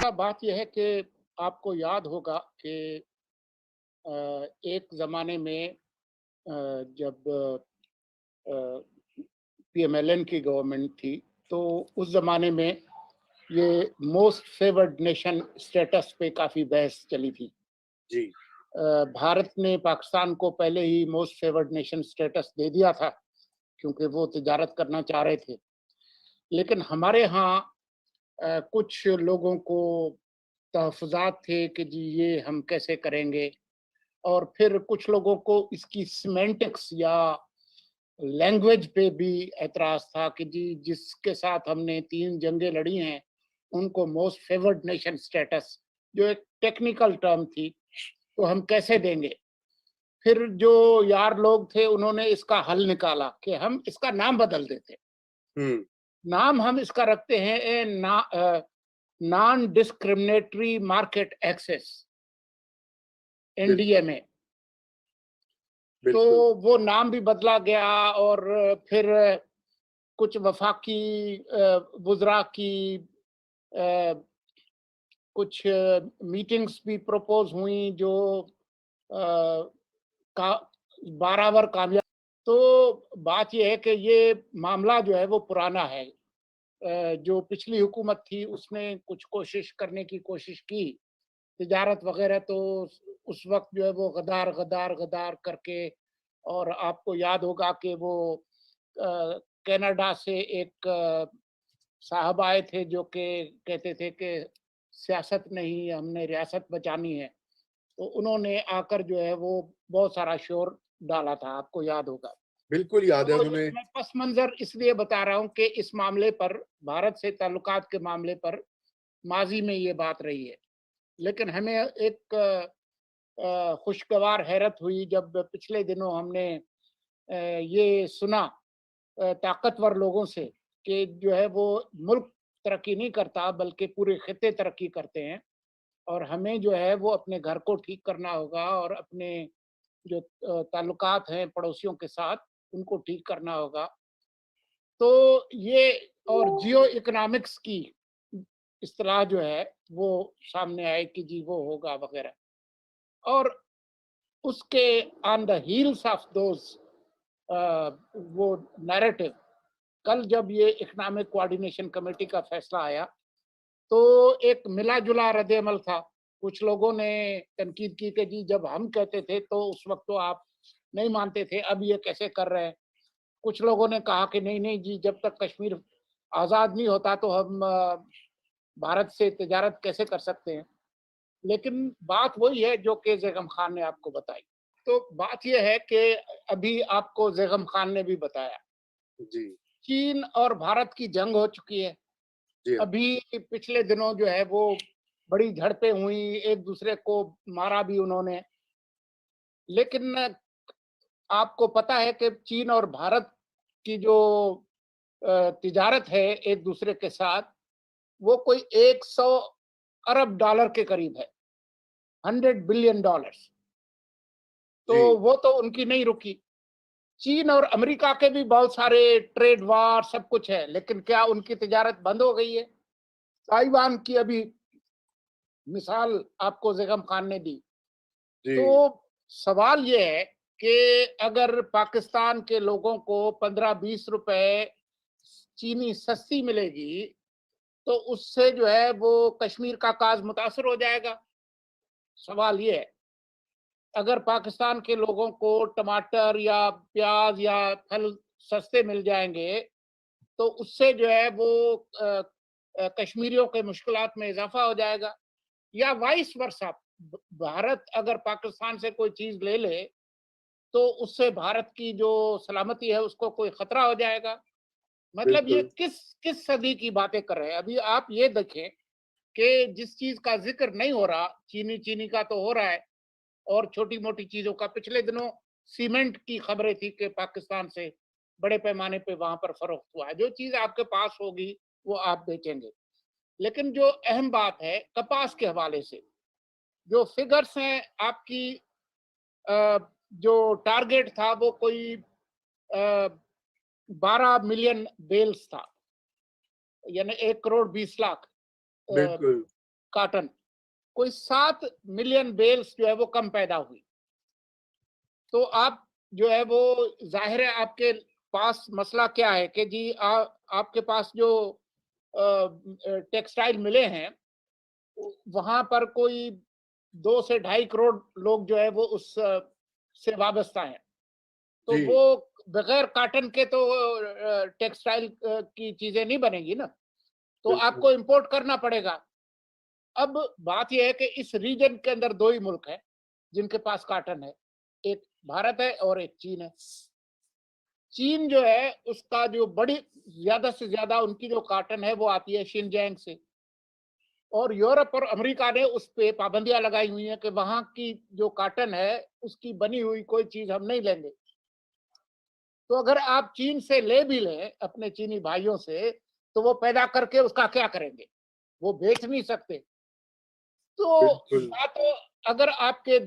صاحب بات یہ ہے کہ آپ کو یاد ہوگا کہ ایک ज़माने में जब पीएमएलएन की गवर्नमेंट थी, तो उस ज़माने में ये मोस्ट फेवर्ड नेशन स्टेटस पे काफ़ी बहस चली थी। जी, भारत ने पाकिस्तान को पहले ही मोस्ट फेवर्ड नेशन स्टेटस दे दिया था, क्योंकि वो तिजारत करना चाह रहे थे। लेकिन हमारे यहाँ कुछ लोगों को तहफ़्फ़ुज़ात थे कि जी ये हम कैसे करेंगे, और फिर कुछ लोगों को इसकी सिमेंटिक्स या लैंग्वेज पे भी एतराज़ था कि जी जिसके साथ हमने 3 जंगें लड़ी हैं, उनको मोस्ट फेवर्ड नेशन स्टेटस, जो एक टेक्निकल टर्म थी, तो हम कैसे देंगे? फिर जो यार लोग थे उन्होंने इसका हल निकाला कि हम इसका नाम बदल देते हैं। हुँ, नाम हम इसका रखते हैं नॉन डिस्क्रिमिनेटरी मार्केट एक्सेस, बिल्कुल, एनडीएमए। तो बिल्कुल, वो नाम भी बदला गया, और फिर कुछ वफाकी वुज़रा की अ, कुछ मीटिंग्स भी प्रपोज़ हुई जो अ, का बराबर कामयाब। तो बात ये है कि ये मामला जो है वो पुराना है। जो पिछली हुकूमत थी उसने कुछ कोशिश करने की कोशिश की, तिजारत वगैरह, तो उस वक़्त जो है वो गदार, गदार, गदार करके, और आपको याद होगा कि वो कनाडा से एक साहब आए थे जो कि कहते थे कि सियासत नहीं, हमने रियासत बचानी है। तो उन्होंने आकर जो है वो बहुत सारा शोर डाला था, आपको याद होगा। बिल्कुल याद है तो उन्होंने। मैं पस मंज़र इसलिए बता रहा हूँ कि इस मामले पर, भारत से ताल्लुकात के मामले पर माज़ी में ये बात रही है। लेकिन हमें एक खुशगवार हैरत हुई जब पिछले दिनों हमने ये सुना ताकतवर लोगों से कि जो है वो मुल्क तरक्की नहीं करता बल्कि पूरे खित्ते तरक्की करते हैं, और हमें जो है वो अपने घर को ठीक करना होगा, और अपने जो ताल्लुकात हैं पड़ोसियों के साथ उनको ठीक करना होगा। तो ये, और जियो इकोनॉमिक्स की इस्तिलाह जो है वो सामने आए कि जी वो होगा वगैरह, और उसके on the heels of those वो नैरेटिव, कल जब ये इकोनॉमिक कोऑर्डिनेशन कमेटी का फैसला आया, तो एक मिला-जुला रद्द-ए-अमल था। कुछ लोगों ने तनकीद की कि जी जब हम कहते थे तो उस वक़्त तो आप नहीं मानते थे, अब ये कैसे कर रहे हैं? कुछ लोगों ने कहा कि नहीं, नहीं जी, जब तक कश्मीर आज़ाद नहीं होता तो हम भारत से तिजारत कैसे कर सकते हैं? लेकिन बात वही है जो कि ज़ैगम खान ने आपको बताई। तो बात ये है कि अभी आपको ज़ैगम खान ने भी बताया, जी, चीन और भारत की जंग हो चुकी है। जी हाँ, अभी पिछले दिनों जो है वो बड़ी झड़पें हुई, एक दूसरे को मारा भी उन्होंने। लेकिन आपको पता है कि चीन और भारत की जो तिजारत है एक दूसरे के साथ, वो कोई 100 अरब डॉलर के करीब है, 100 बिलियन डॉलर्स। तो जी, वो तो उनकी नहीं रुकी। चीन और अमेरिका के भी बहुत सारे ट्रेड वार सब कुछ है, लेकिन क्या उनकी तिजारत बंद हो गई है? ताइवान की अभी मिसाल आपको ज़ैगम खान ने दी। तो जी, सवाल ये है कि अगर पाकिस्तान के लोगों को 15-20 रुपए चीनी सस्ती मिलेगी, तो उससे जो है वो कश्मीर का काज मुतासर हो जाएगा। सवाल ये है, अगर पाकिस्तान के लोगों को टमाटर या प्याज या फल सस्ते मिल जाएंगे, तो उससे जो है वो कश्मीरियों के मुश्किलात में इजाफा हो जाएगा। या वाइस वर्सा, भारत अगर पाकिस्तान से कोई चीज ले ले, तो उससे भारत की जो सलामती है उसको कोई खतरा हो जाएगा। मतलब ये बिल्कुल, किस किस सदी की बातें कर रहे हैं। अभी आप ये देखें कि जिस चीज का जिक्र नहीं हो रहा, चीनी चीनी का तो हो रहा है, और छोटी मोटी चीजों का। पिछले दिनों सीमेंट की खबरें थी कि पाकिस्तान से बड़े पैमाने पे वहां पर फरोख्त हुआ है। जो चीज आपके पास होगी वो आप बेचेंगे। लेकिन जो अहम बात है कपास के हवाले से, जो फिगर्स हैं आपकी, अ, जो टारगेट था वो कोई 12 मिलियन बेल्स था, यानी 1 करोड़ 20 लाख। अ, बिल्कुल, काटन, कोई 7 मिलियन बेल्स जो है वो कम पैदा हुई। तो आप जो है वो ज़ाहिर है आपके पास मसला क्या है कि जी आपके पास जो टेक्सटाइल मिले हैं, वहाँ पर कोई 2 से ढाई करोड़ लोग जो है वो उस से वाबस्ता हैं। तो जी, वो बगैर कॉटन के तो टेक्सटाइल की चीजें नहीं बनेगी ना, तो बिल्कुल। आपको इंपोर्ट करना पड़ेगा। अब बात यह है कि इस रीजन के अंदर 2 ही मुल्क हैं जिनके पास कॉटन है, एक भारत है और एक चीन है। चीन जो है उसका जो बड़ी ज्यादा से ज्यादा उनकी जो कॉटन है वो आती है शिनजियांग से, और यूरोप और अमेरिका ने उस पे पाबंदियां लगाई हुई हैं कि वहां की जो कॉटन है उसकी बनी हुई कोई चीज हम नहीं लेंगे। तो अगर आप चीन से ले भी लें अपने चीनी भाइयों से, तो वो पैदा करके उसका क्या करेंगे? वो बेच नहीं सकते। तो बिल्कुल, या तो अगर आपके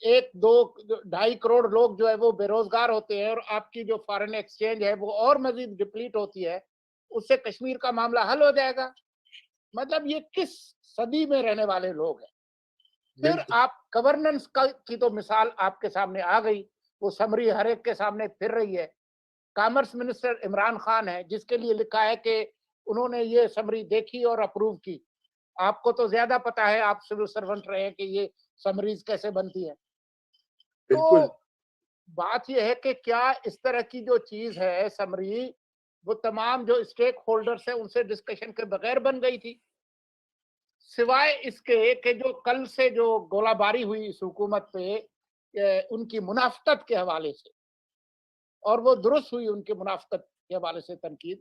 1, 2, ढाई करोड़ लोग जो है वो बेरोजगार होते हैं और आपकी जो फॉरेन एक्सचेंज है वो और मजीद डिप्लीट होती है, उससे कश्मीर का मामला हल हो जाएगा। मतलब ये किस सदी में रहने वाले लोग हैं। फिर बिल्कुल। आप गवर्नेंस की तो मिसाल आपके सामने आ गई, वो समरी हर एक के सामने फिर रही है। कॉमर्स मिनिस्टर इमरान खान है जिसके लिए लिखा है कि उन्होंने ये समरी देखी और अप्रूव की। आपको तो ज्यादा पता है, आप सिविल सर्वेंट रहे हैं, कि ये समरीज कैसे बनती है। तो बिल्कुल, बात यह है कि क्या इस तरह की जो चीज है समरी, वो तमाम जो स्टेक होल्डर्स हैं उनसे डिस्कशन के बगैर बन गई थी, सिवाय इसके कि जो कल से जो गोलाबारी हुई इस हुकूमत पे उनकी मुनाफकत के हवाले से, और वो दुरुस्त हुई उनकी मुनाफकत के हवाले से तनकीद,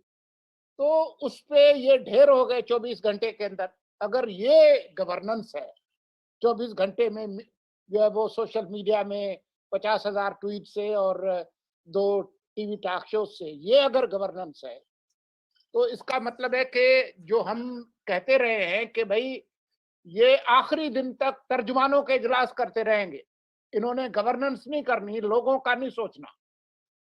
तो उस पे ये ढेर हो गए 24 घंटे के अंदर। अगर ये गवर्नेंस है, 24 घंटे में जो है वो सोशल मीडिया में 50,000 ट्वीट से और 2 टीवी टॉक शो से ये अगर गवर्नेंस है, तो इसका मतलब है कि जो हम कहते रहे हैं कि भाई ये आखिरी दिन तक तर्जुमानों के इजलास करते रहेंगे, इन्होंने गवर्नेंस नहीं करनी, लोगों का नहीं सोचना।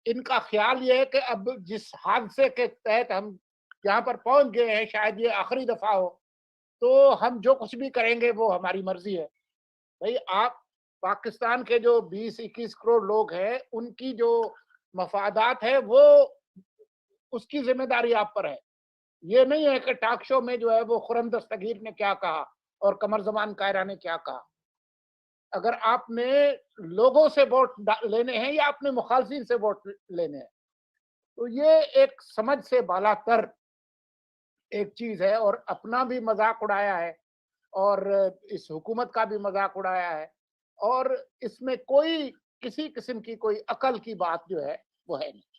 इनका ख्याल ये है कि अब जिस हादसे के तहत हम यहाँ पर पहुंच गए हैं, शायद ये आखिरी दफा हो, तो हम जो कुछ भी करेंगे वो हमारी मर्जी है। भाई आप पाकिस्तान के जो 20-21 करोड़ लोग हैं उनकी जो मफादात है वो उसकी जिम्मेदारी आप पर है। ये नहीं है कि टॉक शो में जो है वो खुर्रम दस्तगीर ने क्या कहा और कमर जमान कायरा ने क्या कहा। अगर आपने लोगों से वोट लेने हैं या अपने मुखालफिन से वोट लेने हैं, तो ये एक समझ से बालातर एक चीज है, और अपना भी मजाक उड़ाया है और इस हुकूमत का भी मजाक उड़ाया है, और इसमें कोई किसी किस्म की कोई अकल की बात जो है वो है नहीं।